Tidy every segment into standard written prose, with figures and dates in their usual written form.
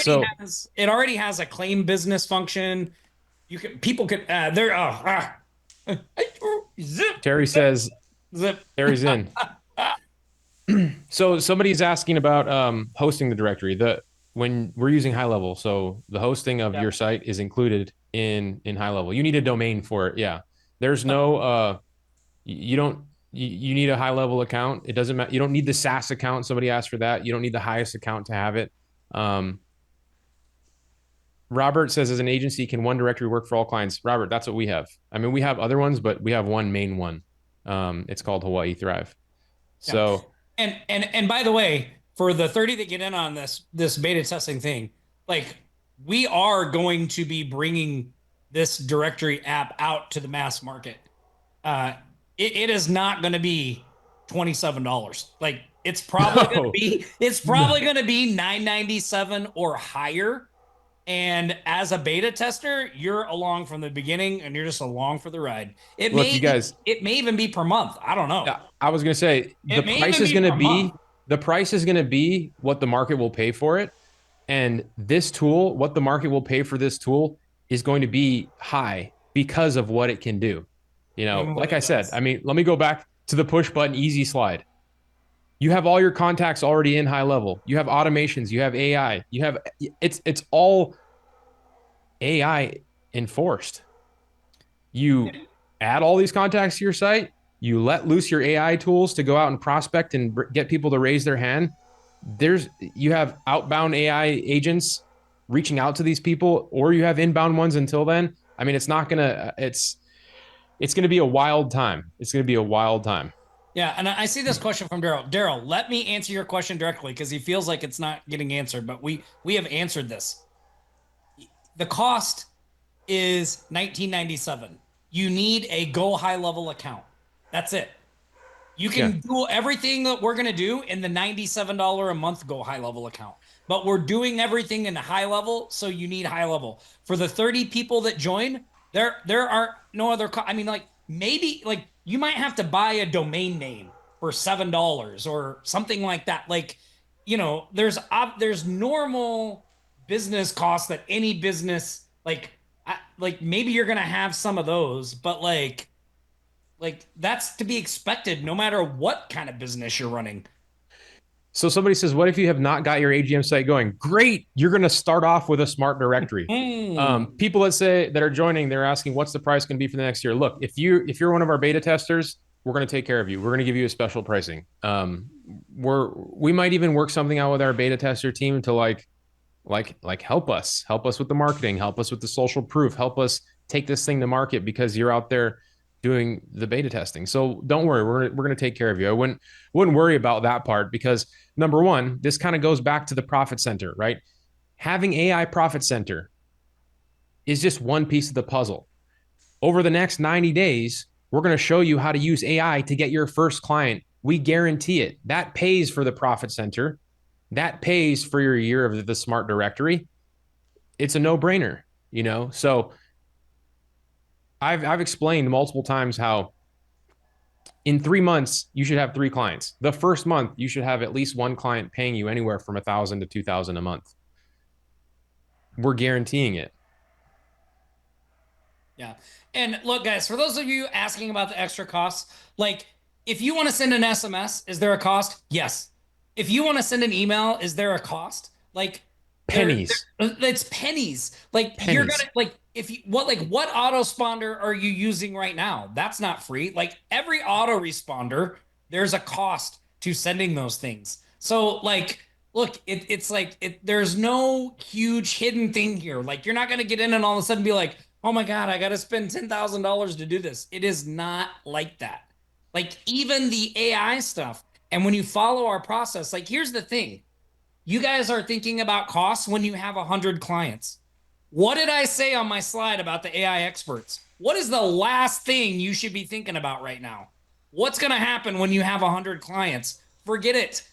already has a claim business function. People can zip Terry says zip. Terry's in. So somebody's asking about hosting the directory. The when we're using high level, so the hosting of Yeah. your site is included in high level. You need a domain for it. Yeah. There's no you don't you need a high level account. It doesn't matter. You don't need the SaaS account. Somebody asked for that. You don't need the highest account to have it. Um, Robert says, as an agency, can one directory work for all clients? Robert, that's what we have. I mean, we have other ones, but we have one main one. It's called Hawaii Thrive. Yeah. So, And by the way, for the 30 that get in on this beta testing thing, like we are going to be bringing this directory app out to the mass market. Uh it is not going to be $27. Like no, it's no. probably going to be 997 or higher. And as a beta tester, you're along from the beginning and you're just along for the ride. Look, you guys, It may even be per month. I don't know. yeah, I was gonna say It may even be per month. the price is gonna be what the market will pay for it. And this tool, what the market will pay for this tool is going to be high because of what it can do. You know, And what like I it said, does. I mean, let me go back to the push button easy slide. You have all your contacts already in high level. You have automations, you have AI, you have it's all AI enforced. You add all these contacts to your site, you let loose your AI tools to go out and prospect and get people to raise their hand. You have outbound AI agents reaching out to these people, or you have inbound ones until then. I mean, it's gonna be a wild time. It's gonna be a wild time. Yeah, and I see this question from Daryl. Daryl, let me answer your question directly because he feels like it's not getting answered, but we have answered this. The cost is 1997. You need a go high level account. That's it. You Yeah. can do everything that we're going to do in the $97 a month go high level account. But we're doing everything in high level, so you need high level. For the 30 people that join, there are no other I mean like maybe like you might have to buy a domain name for $7 or something like that. Like, there's normal business costs that any business like maybe you're going to have some of those, but like that's to be expected no matter what kind of business you're running. So somebody says, "What if you have not got your AGM site going?" Great, you're going to start off with a smart directory. Mm. People that are joining, they're asking, "What's the price going to be for the next year?" Look, if you're one of our beta testers, we're going to take care of you. We're going to give you a special pricing. We might even work something out with our beta tester team to help us with the marketing, help us with the social proof, help us take this thing to market because you're out there doing the beta testing. So don't worry, we're going to take care of you. I wouldn't worry about that part because number one, this kind of goes back to the profit center, right? Having AI profit center is just one piece of the puzzle. Over the next 90 days, we're going to show you how to use AI to get your first client. We guarantee it. That pays for the profit center. That pays for your year of the smart directory. It's a no-brainer, you know? So I've explained multiple times how in 3 months you should have three clients. The first month you should have at least one client paying you anywhere from 1,000 to 2,000 a month. We're guaranteeing it. Yeah. And look, guys, for those of you asking about the extra costs, like if you want to send an SMS, is there a cost? Yes. If you want to send an email, is there a cost? Like Pennies, it's pennies. Like you're pennies. gonna like if you what auto responder are you using right now? That's not free. Like every auto responder, there's a cost to sending those things. So like look, it's like there's no huge hidden thing here. Like you're not gonna get in and all of a sudden be like, oh my God, I got to spend $10,000 to do this. It is not like that. Like even the AI stuff. And when you follow our process, like here's the thing you guys are thinking about costs when you have 100 clients. What did I say on my slide about the AI experts? What is the last thing you should be thinking about right now? What's going to happen when you have 100 clients? Forget it.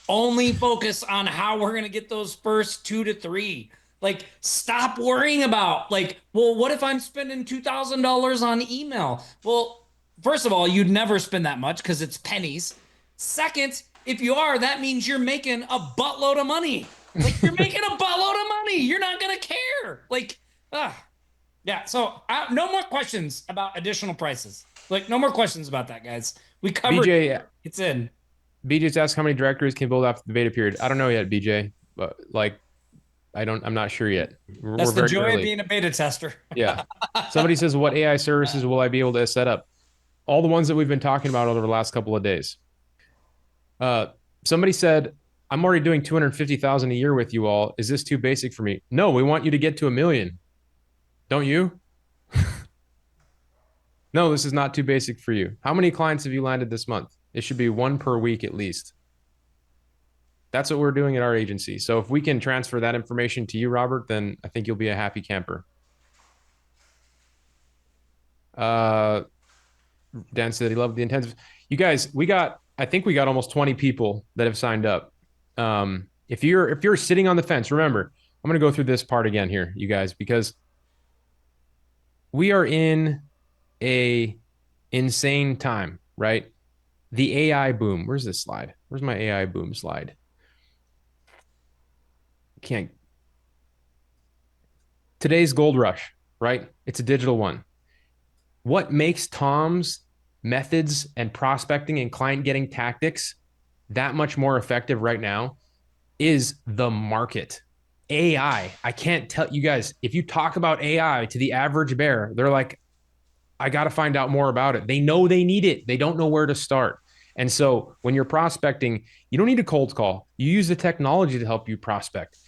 Only focus on how we're going to get those first 2 to 3. Like, stop worrying about, like, well, what if I'm spending $2,000 on email? Well, first of all, you'd never spend that much because it's pennies. Second, if you are, that means you're making a buttload of money. Like you're making a buttload of money. You're not gonna care. Like, yeah. So no more questions about additional prices. Like, no more questions about that, guys. We covered it. BJ It's in. BJ's asked how many directories can build after the beta period. I don't know yet, BJ, but like I'm not sure yet. We're That's the very joy of early. being a beta tester. Yeah. Somebody says, what AI services will I be able to set up? All the ones that we've been talking about over the last couple of days. Uh, Somebody said, I'm already doing 250,000 a year with you all. Is this too basic for me? No, we want you to get to 1 million. Don't you? No, this is not too basic for you. How many clients have you landed this month? It should be one per week at least. That's what we're doing at our agency. So if we can transfer that information to you, Robert, then I think you'll be a happy camper. Dan said he loved the intensive. You guys, I think we got almost 20 people that have signed up. If you're sitting on the fence, remember, I'm going to go through this part again here, you guys, because we are in a insane time, right? The AI boom. Where's this slide? Where's my AI boom slide? Can't. Today's gold rush, right? It's a digital one. What makes Tom's methods and prospecting and client getting tactics that much more effective right now is the market. I can't tell you guys, if you talk about AI to the average bear, they're like, I got to find out more about it. They know they need it, they don't know where to start. And so when you're prospecting, you don't need a cold call. You use the technology to help you prospect.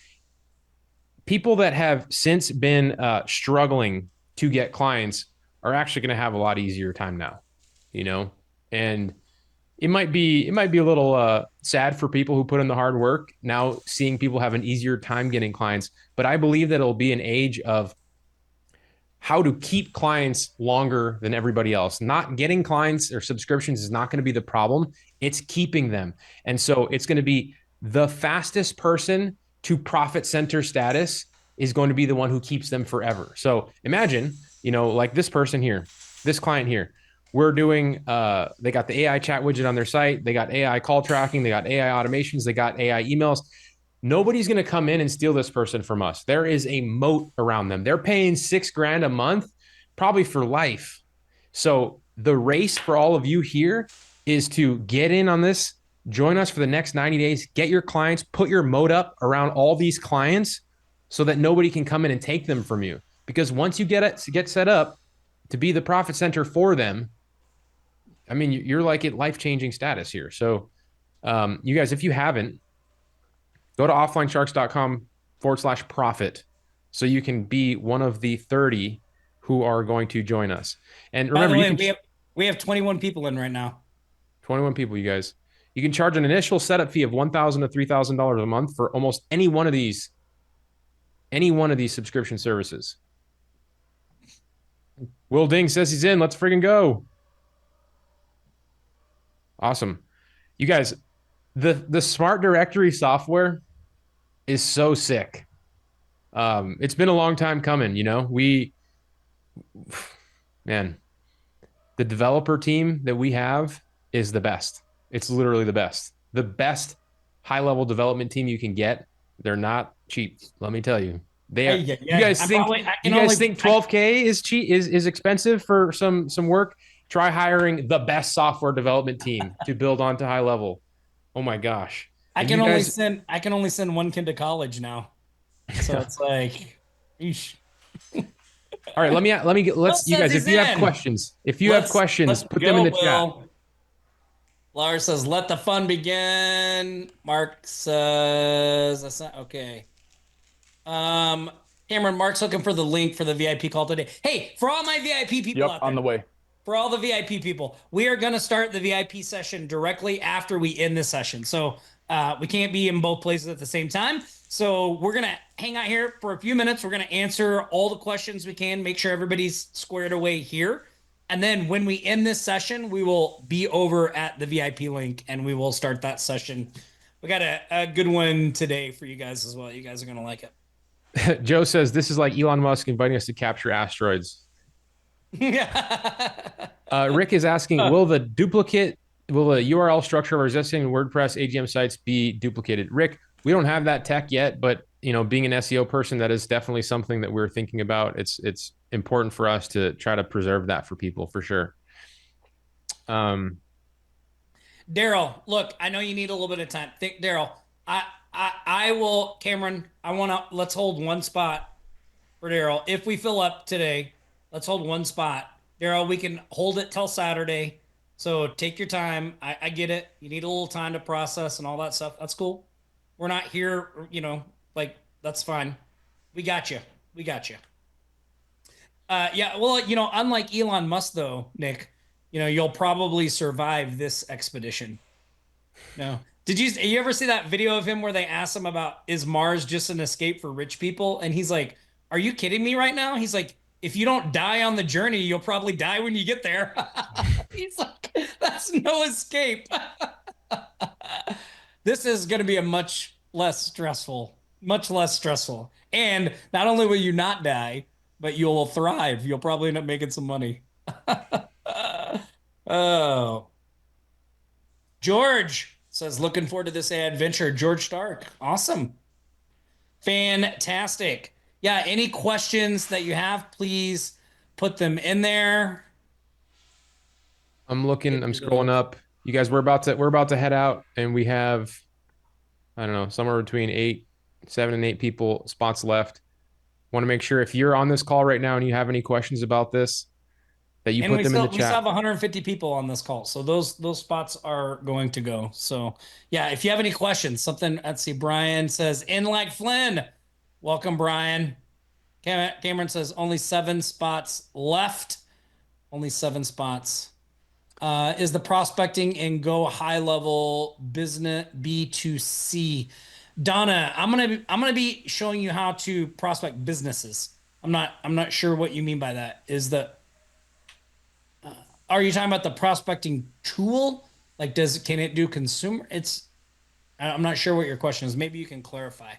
People that have since been struggling to get clients are actually going to have a lot easier time now, you know, and it might be a little sad for people who put in the hard work now seeing people have an easier time getting clients, but I believe that it'll be an age of how to keep clients longer than everybody else. Not getting clients or subscriptions is not going to be the problem. It's keeping them. And so it's going to be the fastest person to profit center status is going to be the one who keeps them forever. So imagine, like this person here, this client here, we're doing, they got the AI chat widget on their site. They got AI call tracking. They got AI automations. They got AI emails. Nobody's going to come in and steal this person from us. There is a moat around them. They're paying $6,000 a month, probably for life. So the race for all of you here is to get in on this, join us for the next 90 days, get your clients, put your moat up around all these clients so that nobody can come in and take them from you. Because once you get set up to be the profit center for them, I mean, you're like at life-changing status here. So you guys, if you haven't, go to offlinesharks.com/profit so you can be one of the 30 who are going to join us. And By the remember, you way, can we have 21 people in right now. 21 people, you guys. You can charge an initial setup fee of $1,000 to $3,000 a month for almost any one of these subscription services. Will Ding says he's in. Let's friggin' go. Awesome. You guys, the smart directory software is so sick. It's been a long time coming, man, the developer team that we have is the best. It's literally the best high level development team you can get. They're not cheap. Let me tell you, they are. Yeah, You yeah. guys think, I can only 12K is cheap, is expensive for some work? Try hiring the best software development team to build onto high level. Oh my gosh. And you guys, I can only send one kid to college now. So it's like, eesh. all right, Will you says guys, he's if you have in. questions, Let's put them in go, the chat. Will. Lars says, let the fun begin. Mark says, that's not okay. Um, Cameron, Mark's looking for the link for the VIP call today. Hey, for all my VIP people Yep, out on there, the way. for all the VIP people, we are going to start the VIP session directly after we end the session. So we can't be in both places at the same time. So we're going to hang out here for a few minutes. We're going to answer all the questions we can, make sure everybody's squared away here. And then when we end this session, we will be over at the VIP link and we will start that session. We got a good one today for you guys as well. You guys are going to like it. Joe says this is like Elon Musk inviting us to capture asteroids. Yeah. Rick is asking, will the URL structure of our existing WordPress AGM sites be duplicated? Rick, We don't have that tech yet, but being an SEO person, that is definitely something that we're thinking about. It's important for us to try to preserve that for people for sure. Um, Daryl, look, I know you need a little bit of time. Think, Daryl, I will, Cameron, I want to, let's hold one spot for Daryl. If we fill up today, let's hold one spot. Daryl, we can hold it till Saturday. So take your time. I get it. You need a little time to process and all that stuff. That's cool. We're not here, like, that's fine. We got you. We got you. Yeah, well, unlike Elon Musk, though, Nick, you'll probably survive this expedition. No. Did you ever see that video of him where they asked him about is Mars just an escape for rich people? And he's like, "Are you kidding me right now?" He's like, "If you don't die on the journey, you'll probably die when you get there." He's like, "That's no escape." This is going to be a much less stressful. And not only will you not die, but you'll thrive. You'll probably end up making some money. Oh. George says, looking forward to this adventure. George Stark. Awesome. Fantastic. Yeah, any questions that you have, please put them in there. I'm scrolling up. You guys, we're about to head out, and we have, I don't know, somewhere between 7 and 8 spots left. Want to make sure if you're on this call right now and you have any questions about this, that you And put them in the we still chat. have 150 people on this call, so those spots are going to go. So yeah, if you have any questions, something. Let's see. Brian says, "In like Flynn." Welcome, Brian. Cameron says only 7 spots left. Only 7 spots. Is the prospecting and go high level business B2C? Donna, I'm gonna be showing you how to prospect businesses. I'm not sure what you mean by that. Are you talking about the prospecting tool? Like, can it do consumer? I'm not sure what your question is. Maybe you can clarify.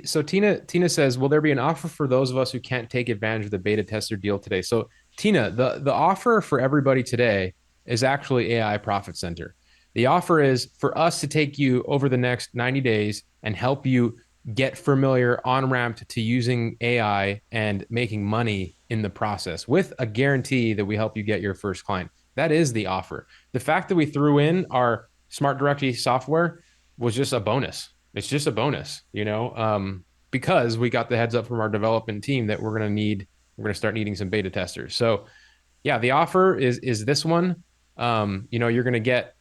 So Tina says, will there be an offer for those of us who can't take advantage of the beta tester deal today? So Tina, the offer for everybody today is actually AI Profit Center. The offer is for us to take you over the next 90 days and help you get familiar on ramped to using AI and making money in the process with a guarantee that we help you get your first client. That is the offer. The fact that we threw in our smart directory software was just a bonus. It's just a bonus, because we got the heads up from our development team that we're going to start needing some beta testers. So yeah, the offer is this one. You're going to get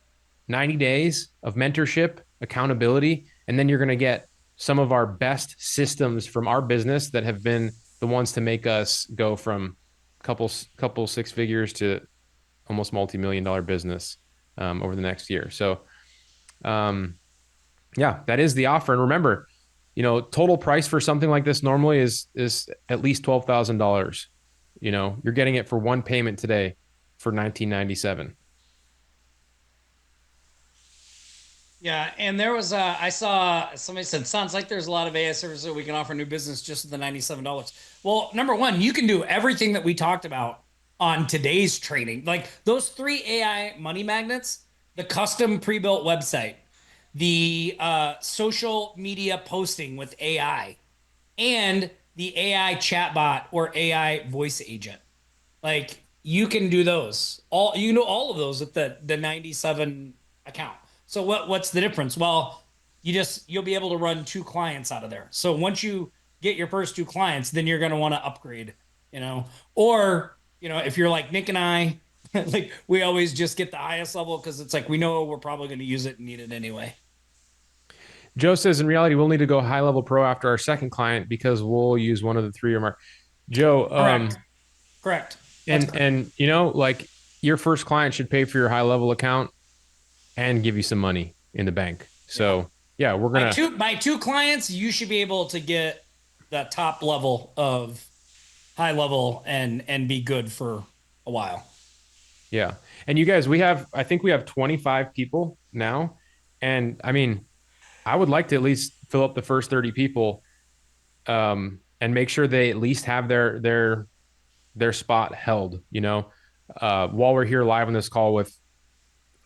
90 days of mentorship, accountability, and then you're going to get some of our best systems from our business that have been the ones to make us go from couple six figures to almost multi-million-dollar business over the next year. So um, yeah, that is the offer. And remember, total price for something like this normally is at least $12,000. You're getting it for one payment today for 1997. Yeah, and there was I saw somebody said sounds like there's a lot of AI services that we can offer new business just with the $97. Well, number one, you can do everything that we talked about on today's training. Like those three AI money magnets, the custom pre-built website, the social media posting with AI, and the AI chatbot or AI voice agent. Like you can do those. All of those with the 97 account. So what's the difference? Well, you'll be able to run 2 clients out of there. So once you get your first 2 clients, then you're going to want to upgrade, you know. Or, if you're like Nick and I, like we always just get the highest level because it's like we know we're probably going to use it and need it anyway. Joe says, in reality, we'll need to go high level pro after our second client because we'll use one of the three or more. Joe, Correct. Correct. That's and correct. like your first client should pay for your high level account and give you some money in the bank. Yeah. So yeah, we're My gonna. two clients, you should be able to get the top level of high level and be good for a while. Yeah. And you guys, I think we have 25 people now. And I mean, I would like to at least fill up the first 30 people, and make sure they at least have their spot held, while we're here live on this call with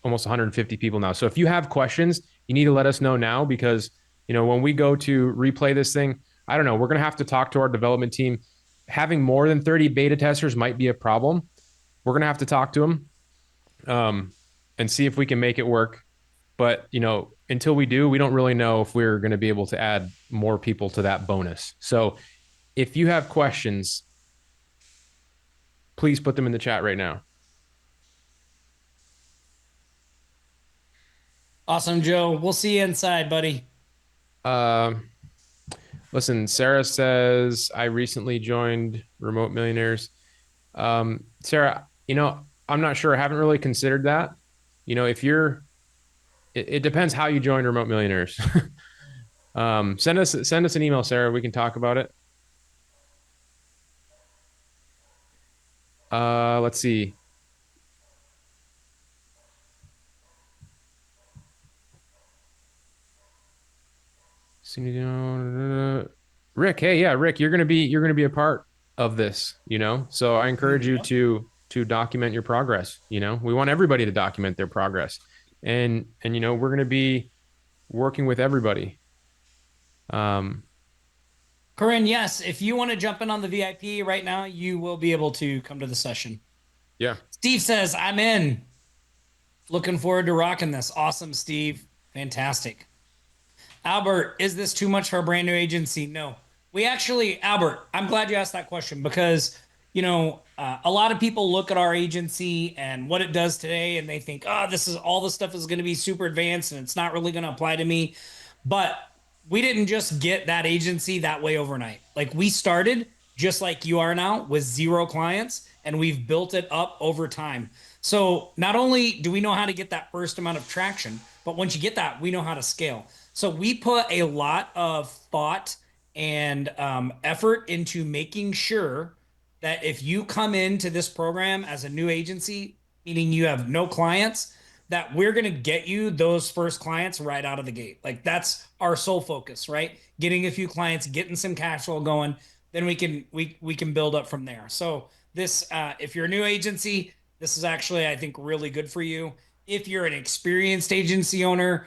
almost 150 people now. So if you have questions, you need to let us know now because, when we go to replay this thing, I don't know, we're going to have to talk to our development team. Having more than 30 beta testers might be a problem. We're going to have to talk to them um, and see if we can make it work. But, until we do, we don't really know if we're going to be able to add more people to that bonus. So if you have questions, please put them in the chat right now. Awesome, Joe. We'll see you inside, buddy. Uh, Listen, Sarah says, I recently joined Remote Millionaires. Sarah, I'm not sure. I haven't really considered that. If it depends how you join Remote Millionaires. Send us an email, Sarah. We can talk about it. Let's see. Rick, hey, yeah, Rick, you're gonna be a part of this, So I encourage you Yep. to document your progress. We want everybody to document their progress, and we're gonna be working with everybody. Um, Corinne, yes, if you want to jump in on the VIP right now, you will be able to come to the session. yeah. Steve says, I'm in. Looking forward to rocking this. Awesome, Steve. Fantastic. Albert, is this too much for a brand new agency? No. We actually, Albert, I'm glad you asked that question because, a lot of people look at our agency and what it does today and they think, oh, this is all the stuff is going to be super advanced and it's not really going to apply to me. But we didn't just get that agency that way overnight. Like we started just like you are now with 0 clients and we've built it up over time. So not only do we know how to get that first amount of traction, but once you get that, we know how to scale. So we put a lot of thought and effort into making sure that if you come into this program as a new agency, meaning you have no clients, that we're going to get you those first clients right out of the gate. Like that's our sole focus, right? Getting a few clients, getting some cash flow going, then we can build up from there. So this, if you're a new agency, this is actually I think really good for you. If you're an experienced agency owner,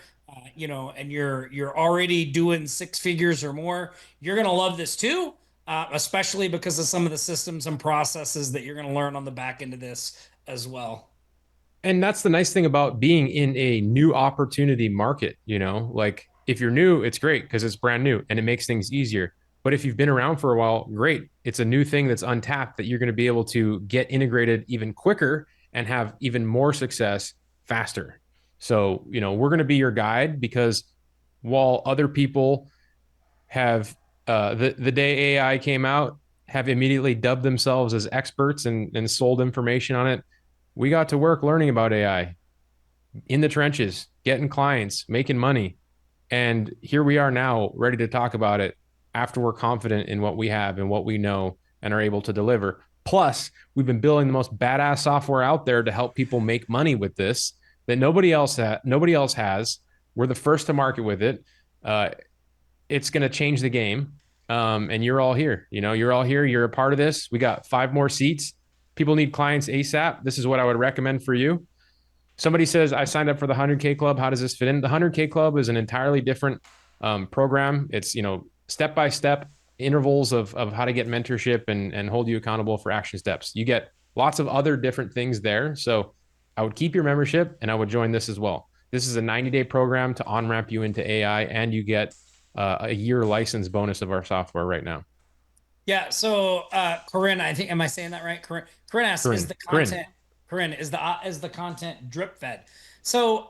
and you're already doing 6 figures or more, you're gonna love this too, especially because of some of the systems and processes that you're gonna learn on the back end of this as well. And that's the nice thing about being in a new opportunity market, like if you're new, it's great because it's brand new and it makes things easier. But if you've been around for a while, great. It's a new thing that's untapped that you're going to be able to get integrated even quicker and have even more success faster. So, we're going to be your guide because while other people have, the day AI came out, have immediately dubbed themselves as experts and sold information on it, we got to work learning about AI in the trenches, getting clients, making money. And here we are now, ready to talk about it after we're confident in what we have and what we know and are able to deliver. Plus, we've been building the most badass software out there to help people make money with this that nobody else has. We're the first to market with it. It's going to change the game. And you're all here. You're all here. You're a part of this. We got 5 more seats. People need clients ASAP. This is what I would recommend for you. Somebody says, I signed up for the 100K Club. How does this fit in? The 100K Club is an entirely different program. It's, step by step intervals of how to get mentorship and hold you accountable for action steps. You get lots of other different things there. So I would keep your membership and I would join this as well. This is a 90-day program to on ramp you into AI, and you get a year license bonus of our software right now. Yeah. So, Corinne, I think, am I saying that right? Corinne asks, is Corinne, the Corinne. content, Corinne, is the content drip fed? So,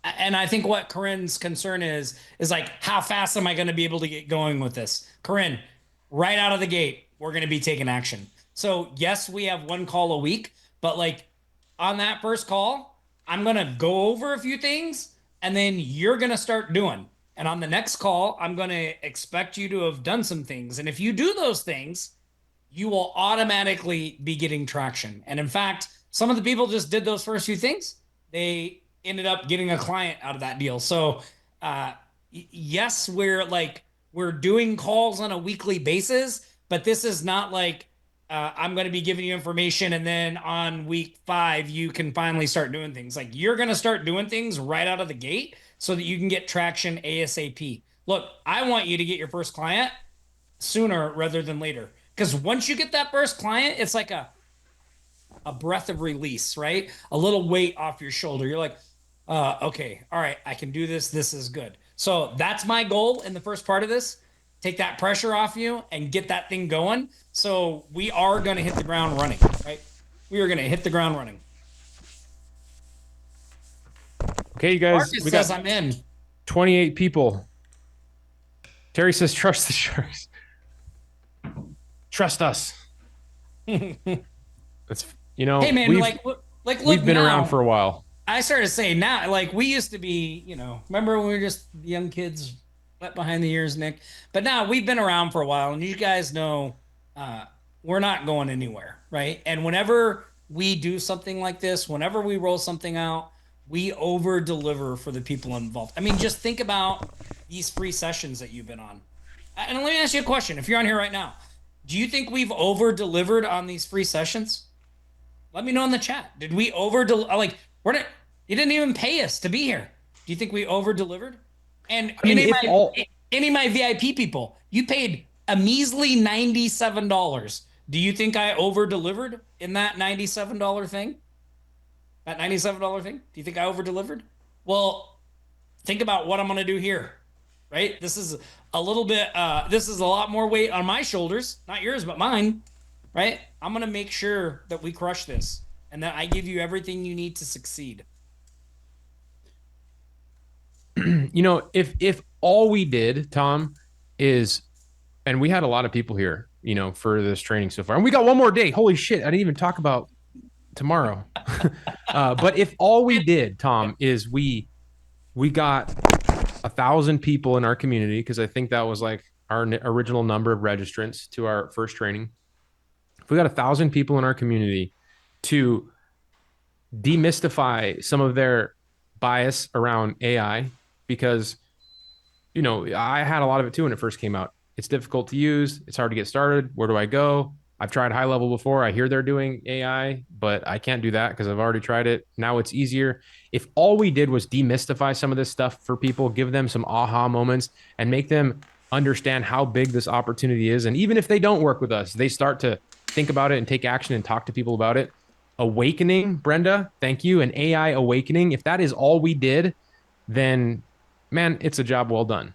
and I think what Corinne's concern is like, how fast am I going to be able to get going with this? Corinne, right out of the gate, we're going to be taking action. So, yes, we have 1 call a week, but like on that first call, I'm going to go over a few things and then you're going to start doing. And on the next call, I'm going to expect you to have done some things. And if you do those things, you will automatically be getting traction. And in fact, some of the people just did those first few things. They ended up getting a client out of that deal. So, yes, we're doing calls on a weekly basis, but this is not like I'm going to be giving you information, and then on week 5 you can finally start doing things. Like you're going to start doing things right out of the gate so that you can get traction ASAP. Look, I want you to get your first client sooner rather than later, because once you get that first client, it's like a breath of release, right? A little weight off your shoulder. You're like, okay, all right, I can do this. This is good. So that's my goal in the first part of this. Take that pressure off you and get that thing going. So we are going to hit the ground running, right? We are going to hit the ground running. Okay, you guys, Marcus we says got I'm in. 28 people. Terry says, trust the sharks. Trust us. Hey That's, man, like look we've been around now. for a while. I started to say now, like we used to be, remember when we were just young kids, wet behind the ears, Nick. But now we've been around for a while, and you guys know uh, we're not going anywhere, right? And whenever we do something like this, whenever we roll something out, we over deliver for the people involved. I mean, just think about these free sessions that you've been on. And let me ask you a question: if you're on here right now, do you think we've over delivered on these free sessions? Let me know in the chat. Did we over like we're not, you didn't even pay us to be here. Do you think we over delivered? And I mean, if all, any of my VIP people, you paid a measly $97. Do you think I over delivered in that $97 thing? That $97 thing? Do you think I over delivered? Well, think about what I'm going to do here, right? This is a little bit, this is a lot more weight on my shoulders, not yours, but mine, right? I'm going to make sure that we crush this and that I give you everything you need to succeed. if all we did, Tom, is, and we had a lot of people here, for this training so far, and we got one more day. Holy shit! I didn't even talk about tomorrow. But if all we did, Tom, is we got 1,000 people in our community, because I think that was like our original number of registrants to our first training. If we got 1,000 people in our community to demystify some of their bias around AI, because I had a lot of it too when it first came out. It's difficult to use. It's hard to get started. Where do I go? I've tried high level before. I hear they're doing AI, but I can't do that because I've already tried it. Now it's easier. If all we did was demystify some of this stuff for people, give them some aha moments, and make them understand how big this opportunity is. And even if they don't work with us, they start to think about it and take action and talk to people about it. Awakening, Brenda, thank you. An AI awakening. If that is all we did, then man, it's a job well done.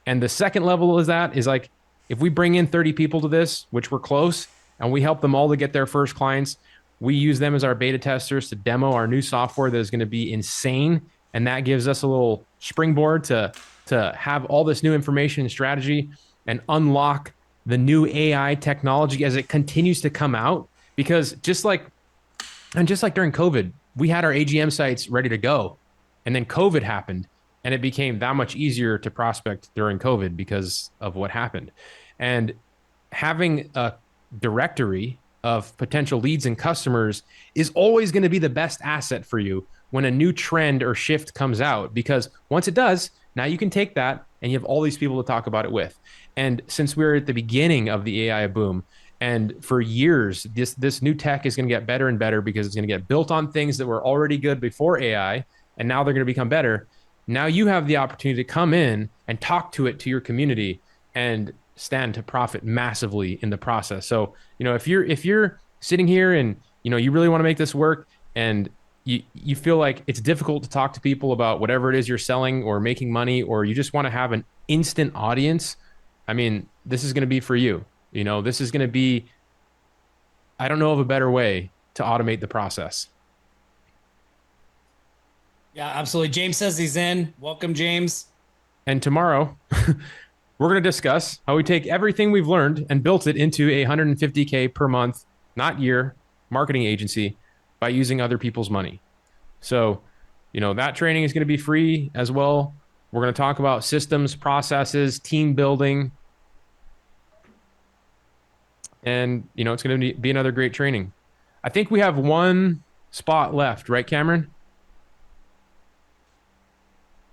And the second level is like, if we bring in 30 people to this, which we're close, and we help them all to get their first clients, we use them as our beta testers to demo our new software that is going to be insane. And that gives us a little springboard to have all this new information and strategy and unlock the new AI technology as it continues to come out. Because just like during COVID, we had our AGM sites ready to go. And then COVID happened, and it became that much easier to prospect during COVID because of what happened. And having a directory of potential leads and customers is always going to be the best asset for you when a new trend or shift comes out, because once it does, now you can take that and you have all these people to talk about it with. And since we're at the beginning of the AI boom, and for years, this new tech is going to get better and better because it's going to get built on things that were already good before AI, and now they're going to become better. Now you have the opportunity to come in and talk to it, to your community, and stand to profit massively in the process. So, if you're sitting here and you really want to make this work, and you feel like it's difficult to talk to people about whatever it is you're selling or making money, or you just want to have an instant audience, I mean, this is going to be for you. This is going to be, I don't know of a better way to automate the process. Yeah, absolutely. James says he's in. Welcome, James. And tomorrow, we're going to discuss how we take everything we've learned and built it into a 150K per month, not year, marketing agency by using other people's money. So, that training is going to be free as well. We're going to talk about systems, processes, team building. And, it's going to be another great training. I think we have one spot left, right, Cameron?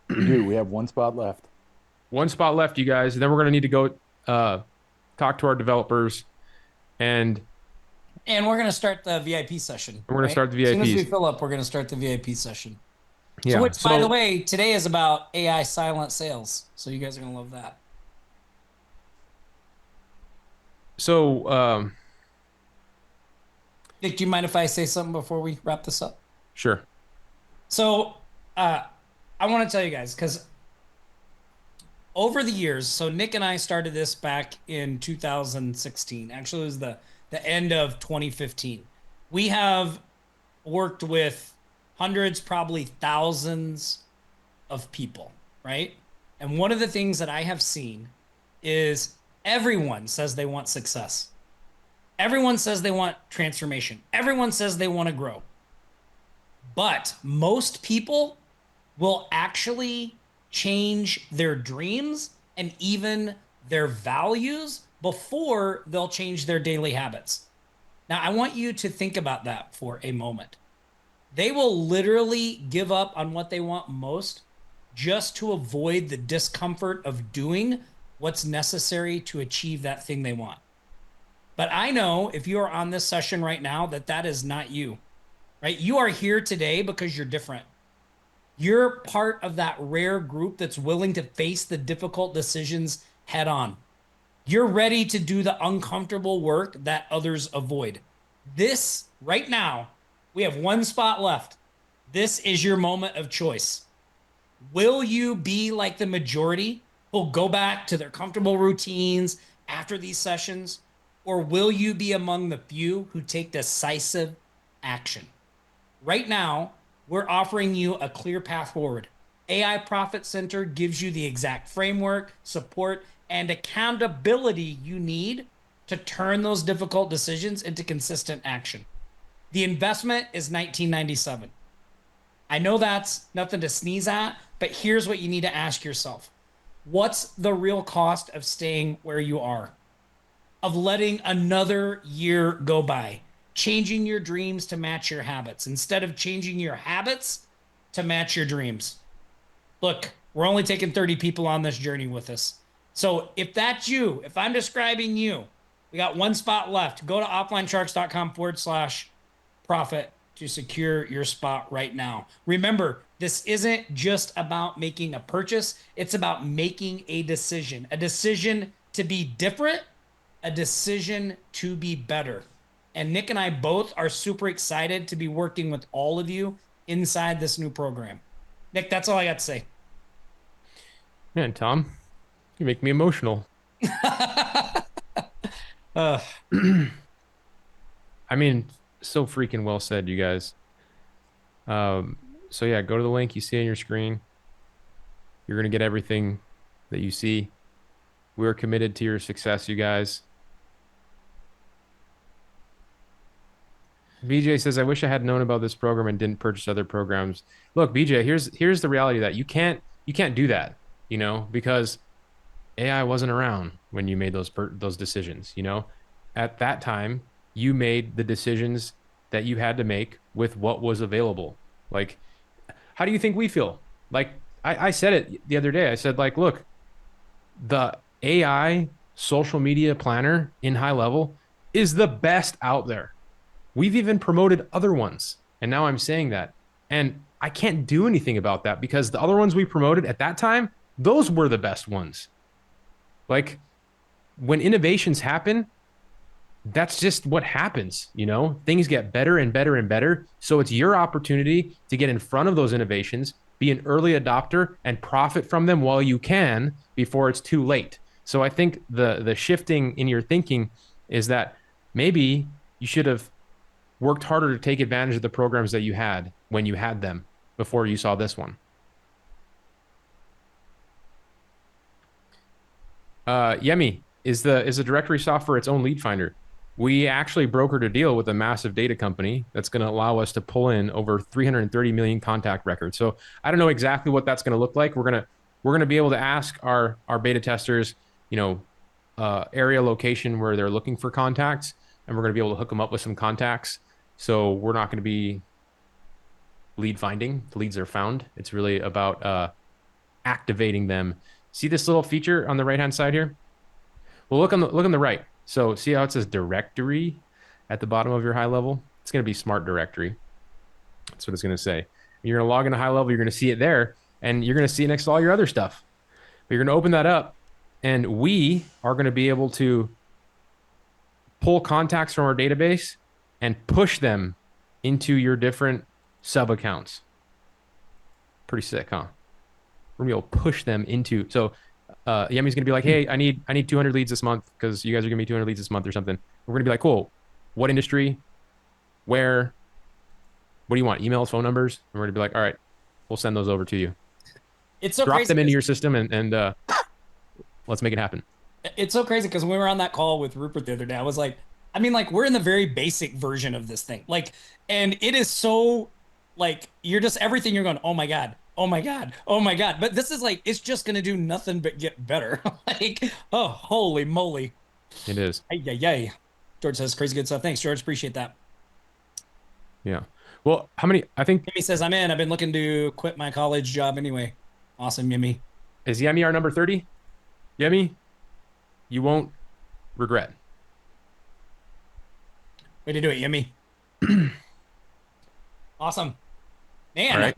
We do. We have one spot left. One spot left, you guys. Then we're going to need to go talk to our developers and And we're going to start the VIP session. We're going to Right? start the As soon as we VIPs. fill up, we're going to start the VIP session. So, Yeah. which, by the way, today is about AI silent sales. So you guys are going to love that. So, Nick, do you mind if I say something before we wrap this up? sure. So, I want to tell you guys because over the years, so Nick and I started this back in 2016. Actually, it was the end of 2015. We have worked with hundreds, probably thousands of people, right? And one of the things that I have seen is everyone says they want success. Everyone says they want transformation. Everyone says they want to grow. But most people will actually change their dreams and even their values before they'll change their daily habits. Now, I want you to think about that for a moment. They will literally give up on what they want most just to avoid the discomfort of doing what's necessary to achieve that thing they want. But I know if you are on this session right now that that is not you, right? You are here today because you're different. You're part of that rare group that's willing to face the difficult decisions head on. You're ready to do the uncomfortable work that others avoid. This, right now, we have one spot left. This is your moment of choice. Will you be like the majority who'll go back to their comfortable routines after these sessions? Or will you be among the few who take decisive action? Right now, we're offering you a clear path forward. AI Profit Center gives you the exact framework, support, and accountability you need to turn those difficult decisions into consistent action. The investment is $19.97. I know that's nothing to sneeze at, but here's what you need to ask yourself. What's the real cost of staying where you are? Of letting another year go by? Changing your dreams to match your habits instead of changing your habits to match your dreams. Look, we're only taking 30 people on this journey with us. So if that's you, if I'm describing you, we got one spot left. Go to offlinesharks.com/profit to secure your spot right now. Remember, this isn't just about making a purchase, it's about making a decision to be different, a decision to be better. And Nick and I both are super excited to be working with all of you inside this new program. Nick, that's all I got to say. Man, Tom, you make me emotional. uh, I mean, so freaking well said, you guys. So yeah, go to the link you see on your screen. You're going to get everything that you see. We're committed to your success, you guys. BJ says, I wish I had known about this program and didn't purchase other programs. Look, BJ, here's the reality of that you can't do that, because AI wasn't around when you made those decisions, At that time, you made the decisions that you had to make with what was available. Like, how do you think we feel? Like, I said it the other day. I said, like, look, the AI social media planner in high level is the best out there. We've even promoted other ones. And now I'm saying that. And I can't do anything about that because the other ones we promoted at that time, those were the best ones. Like, when innovations happen, that's just what happens. Things get better and better and better. So it's your opportunity to get in front of those innovations, be an early adopter, and profit from them while you can before it's too late. So I think the shifting in your thinking is that maybe you should have worked harder to take advantage of the programs that you had when you had them before you saw this one. Yemi, is the directory software its own lead finder? We actually brokered a deal with a massive data company that's going to allow us to pull in over 330 million contact records. So I don't know exactly what that's going to look like. We're going to be able to ask our beta testers, area location where they're looking for contacts, and we're going to be able to hook them up with some contacts. So we're not going to be lead finding. The leads are found. It's really about activating them. See this little feature on the right hand side here? Well, look on the right. So see how it says directory? at the bottom of your high level, it's going to be smart directory. That's what it's going to say. You're going to log into high level. You're going to see it there, and you're going to see it next to all your other stuff. But you're going to open that up, and we are going to be able to pull contacts from our database and push them into your different sub accounts. Pretty sick, huh? We're gonna be able to push them into. So Yemi's gonna be like, hey, I need 200 leads this month because you guys are gonna be 200 leads this month or something. We're gonna be like, cool. What industry? Where? What do you want? Emails, phone numbers? And we're gonna be like, all right, we'll send those over to you. It's so Drop crazy them into your system and let's make it happen. it's so crazy because when we were on that call with Rupert the other day, I was like, I mean, like, we're in the very basic version of this thing. Like, and it is so, like, you're just everything you're going, oh my God, oh my God, oh my God. But this is like, it's just going to do nothing but get better. Like, oh, holy moly. It is. Ay, ay, ay. George says crazy good stuff. Thanks, George. Appreciate that. Yeah. Well, how many? I think. Yemi says, I'm in. I've been looking to quit my college job anyway. Awesome, Yemi. Is Yemi our number 30? Yemi, you won't regret. Way to do it, Yemi. Awesome. Man. All right.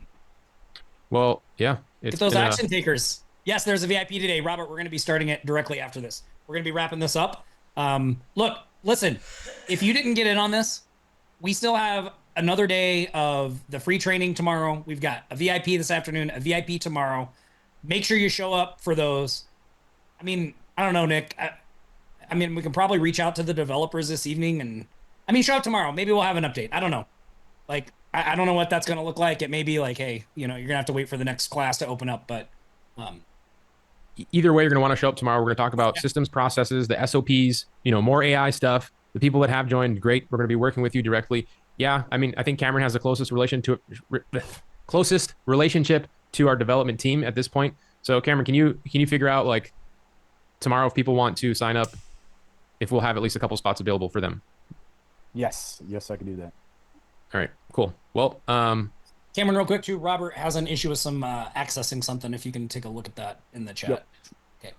Well, yeah. Get those action takers. Yes, there's a VIP today. Robert, we're going to be starting it directly after this. We're going to be wrapping this up. Look, listen, if you didn't get in on this, we still have another day of the free training tomorrow. We've got a VIP this afternoon, a VIP tomorrow. Make sure you show up for those. I mean, I don't know, Nick. I mean, we can probably reach out to the developers this evening and, I mean, show up tomorrow. Maybe we'll have an update. I don't know. Like, I don't know what that's going to look like. It may be like, hey, you know, you're going to have to wait for the next class to open up, but either way, you're going to want to show up tomorrow. We're going to talk about systems, processes, the SOPs, you know, more AI stuff. The people that have joined, great. We're going to be working with you directly. Yeah, I mean, I think Cameron has the closest relationship to our development team at this point. So, Cameron, can you figure out like tomorrow if people want to sign up, if we'll have at least a couple spots available for them? Yes, I can do that. All right, cool. Well, Cameron, real quick too, Robert has an issue with some accessing something. If you can take a look at that in the chat. Yep. Okay.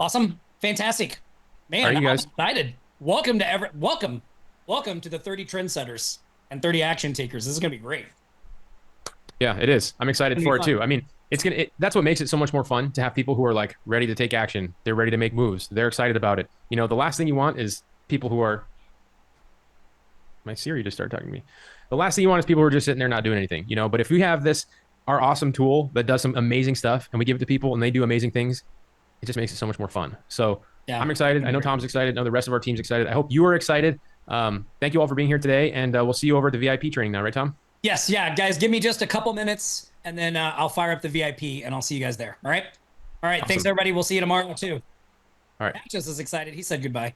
Awesome. Fantastic. Man, All right, you I'm guys. excited. Welcome to the 30 trendsetters and 30 action takers. This is going to be great. Yeah, it is. I'm excited for it too. I mean, that's what makes it so much more fun to have people who are like ready to take action. They're ready to make moves. They're excited about it. You know, the last thing you want is people who are, my Siri just started talking to me. The last thing you want is people who are just sitting there not doing anything, you know, but if we have our awesome tool that does some amazing stuff and we give it to people and they do amazing things, it just makes it so much more fun. So yeah, I'm excited. I know Tom's excited. I know the rest of our team's excited. I hope you are excited. Thank you all for being here today. And we'll see you over at the VIP training now, right, Tom? Yes. Yeah, guys, give me just a couple minutes and then I'll fire up the VIP and I'll see you guys there. All right. All right. Awesome. Thanks everybody. We'll see you tomorrow too. All right. Matt just is excited. He said goodbye.